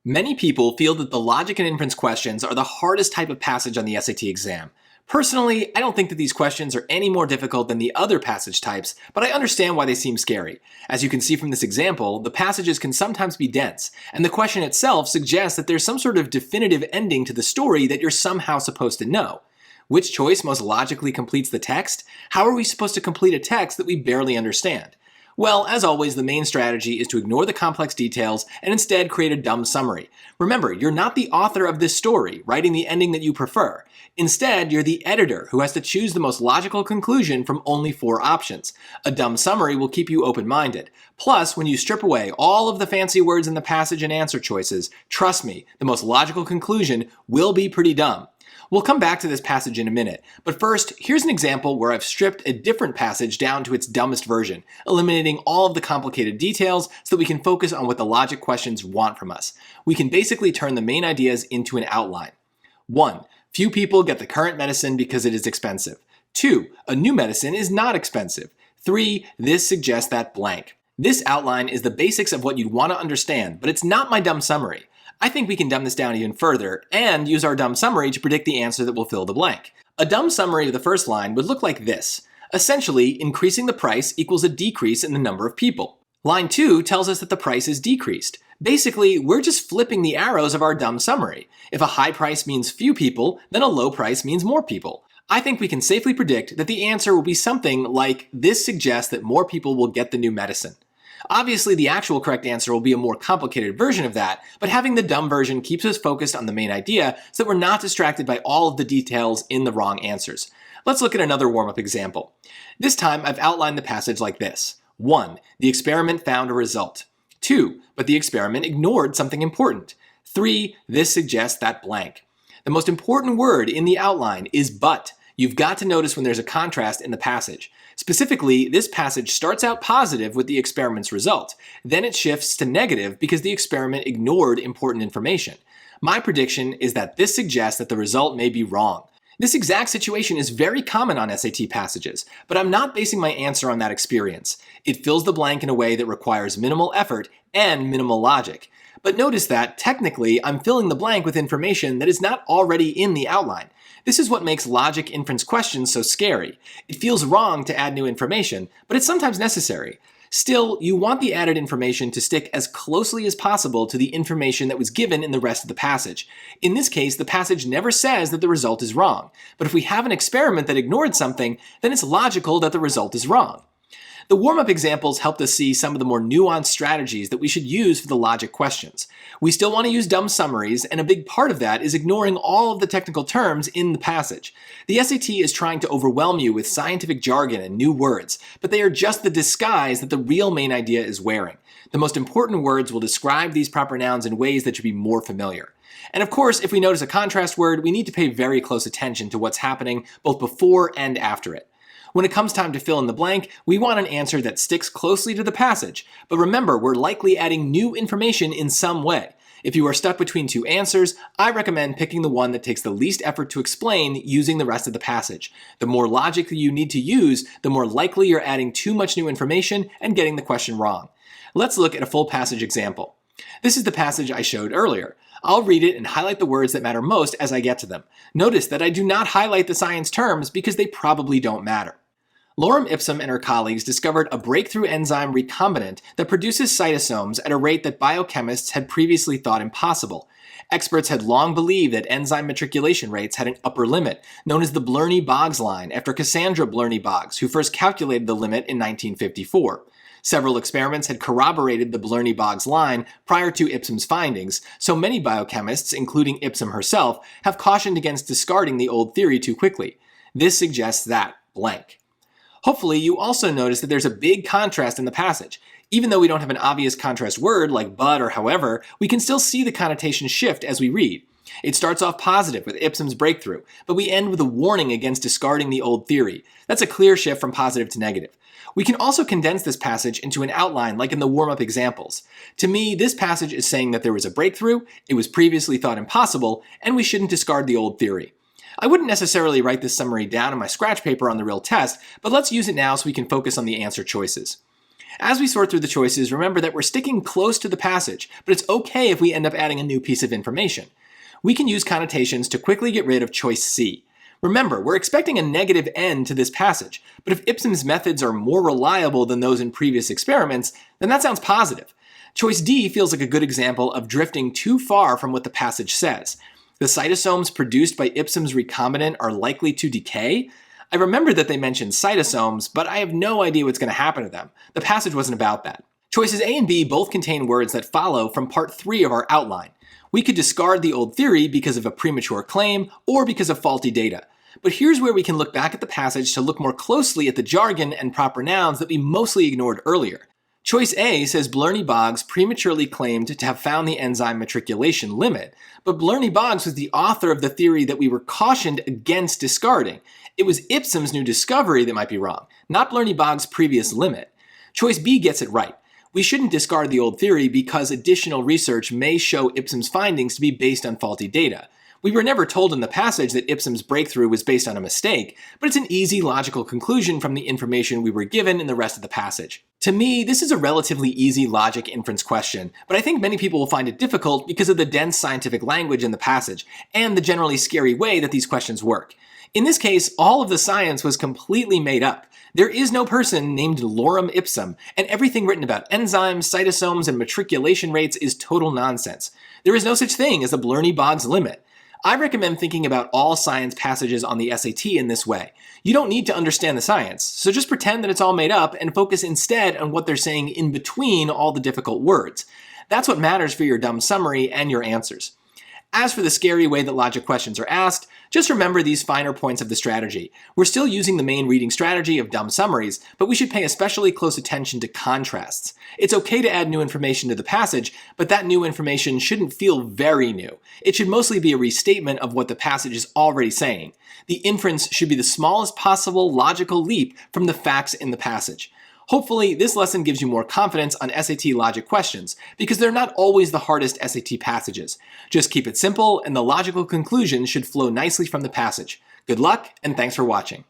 Many people feel that the logic and inference questions are the hardest type of passage on the SAT exam. Personally, I don't think that these questions are any more difficult than the other passage types, but I understand why they seem scary. As you can see from this example, the passages can sometimes be dense, and the question itself suggests that there's some sort of definitive ending to the story that you're somehow supposed to know. Which choice most logically completes the text? How are we supposed to complete a text that we barely understand? Well, as always, the main strategy is to ignore the complex details and instead create a dumb summary. Remember, you're not the author of this story, writing the ending that you prefer. Instead, you're the editor who has to choose the most logical conclusion from only 4 options. A dumb summary will keep you open-minded. Plus, when you strip away all of the fancy words in the passage and answer choices, trust me, the most logical conclusion will be pretty dumb. We'll come back to this passage in a minute, but first, here's an example where I've stripped a different passage down to its dumbest version, eliminating all of the complicated details so that we can focus on what the logic questions want from us. We can basically turn the main ideas into an outline. 1. Few people get the current medicine because it is expensive. 2. A new medicine is not expensive. 3. This suggests that blank. This outline is the basics of what you'd want to understand, but it's not my dumb summary. I think we can dumb this down even further and use our dumb summary to predict the answer that will fill the blank. A dumb summary of the first line would look like this. Essentially, increasing the price equals a decrease in the number of people. Line 2 tells us that the price is decreased. Basically, we're just flipping the arrows of our dumb summary. If a high price means few people, then a low price means more people. I think we can safely predict that the answer will be something like this suggests that more people will get the new medicine. Obviously, the actual correct answer will be a more complicated version of that, but having the dumb version keeps us focused on the main idea so that we're not distracted by all of the details in the wrong answers. Let's look at another warm-up example. This time, I've outlined the passage like this. 1. The experiment found a result. 2. But the experiment ignored something important. 3. This suggests that blank. The most important word in the outline is but. You've got to notice when there's a contrast in the passage. Specifically, this passage starts out positive with the experiment's result. Then it shifts to negative because the experiment ignored important information. My prediction is that this suggests that the result may be wrong. This exact situation is very common on SAT passages, but I'm not basing my answer on that experience. It fills the blank in a way that requires minimal effort and minimal logic. But notice that, technically, I'm filling the blank with information that is not already in the outline. This is what makes logic inference questions so scary. It feels wrong to add new information, but it's sometimes necessary. Still, you want the added information to stick as closely as possible to the information that was given in the rest of the passage. In this case, the passage never says that the result is wrong. But if we have an experiment that ignored something, then it's logical that the result is wrong. The warm-up examples helped us see some of the more nuanced strategies that we should use for the logic questions. We still want to use dumb summaries, and a big part of that is ignoring all of the technical terms in the passage. The SAT is trying to overwhelm you with scientific jargon and new words, but they are just the disguise that the real main idea is wearing. The most important words will describe these proper nouns in ways that should be more familiar. And of course, if we notice a contrast word, we need to pay very close attention to what's happening both before and after it. When it comes time to fill in the blank, we want an answer that sticks closely to the passage, but remember, we're likely adding new information in some way. If you are stuck between 2 answers, I recommend picking the one that takes the least effort to explain using the rest of the passage. The more logic that you need to use, the more likely you're adding too much new information and getting the question wrong. Let's look at a full passage example. This is the passage I showed earlier. I'll read it and highlight the words that matter most as I get to them. Notice that I do not highlight the science terms because they probably don't matter. Lorem Ipsum and her colleagues discovered a breakthrough enzyme recombinant that produces cytosomes at a rate that biochemists had previously thought impossible. Experts had long believed that enzyme matriculation rates had an upper limit, known as the Blerny-Boggs line, after Cassandra Blerny-Boggs, who first calculated the limit in 1954. Several experiments had corroborated the Blerny-Boggs line prior to Ipsum's findings, so many biochemists, including Ipsum herself, have cautioned against discarding the old theory too quickly. This suggests that blank. Hopefully, you also notice that there's a big contrast in the passage. Even though we don't have an obvious contrast word like but or however, we can still see the connotation shift as we read. It starts off positive with Ipsum's breakthrough, but we end with a warning against discarding the old theory. That's a clear shift from positive to negative. We can also condense this passage into an outline like in the warm-up examples. To me, this passage is saying that there was a breakthrough, it was previously thought impossible, and we shouldn't discard the old theory. I wouldn't necessarily write this summary down on my scratch paper on the real test, but let's use it now so we can focus on the answer choices. As we sort through the choices, remember that we're sticking close to the passage, but it's okay if we end up adding a new piece of information. We can use connotations to quickly get rid of choice C. Remember, we're expecting a negative end to this passage, but if Ipsum's methods are more reliable than those in previous experiments, then that sounds positive. Choice D feels like a good example of drifting too far from what the passage says. The cytosomes produced by Ipsum's recombinant are likely to decay. I remember that they mentioned cytosomes, but I have no idea what's going to happen to them. The passage wasn't about that. Choices A and B both contain words that follow from part 3 of our outline. We could discard the old theory because of a premature claim or because of faulty data. But here's where we can look back at the passage to look more closely at the jargon and proper nouns that we mostly ignored earlier. Choice A says Blerny-Boggs prematurely claimed to have found the enzyme matriculation limit, but Blerny-Boggs was the author of the theory that we were cautioned against discarding. It was Ipsum's new discovery that might be wrong, not Blerny-Boggs' previous limit. Choice B gets it right. We shouldn't discard the old theory because additional research may show Ipsum's findings to be based on faulty data. We were never told in the passage that Ipsum's breakthrough was based on a mistake, but it's an easy logical conclusion from the information we were given in the rest of the passage. To me, this is a relatively easy logic inference question, but I think many people will find it difficult because of the dense scientific language in the passage, and the generally scary way that these questions work. In this case, all of the science was completely made up. There is no person named Lorem Ipsum, and everything written about enzymes, cytosomes, and matriculation rates is total nonsense. There is no such thing as a Blerny-Boggs limit. I recommend thinking about all science passages on the SAT in this way. You don't need to understand the science, so just pretend that it's all made up and focus instead on what they're saying in between all the difficult words. That's what matters for your dumb summary and your answers. As for the scary way that logic questions are asked, just remember these finer points of the strategy. We're still using the main reading strategy of dumb summaries, but we should pay especially close attention to contrasts. It's okay to add new information to the passage, but that new information shouldn't feel very new. It should mostly be a restatement of what the passage is already saying. The inference should be the smallest possible logical leap from the facts in the passage. Hopefully, this lesson gives you more confidence on SAT logic questions, because they're not always the hardest SAT passages. Just keep it simple, and the logical conclusions should flow nicely from the passage. Good luck, and thanks for watching.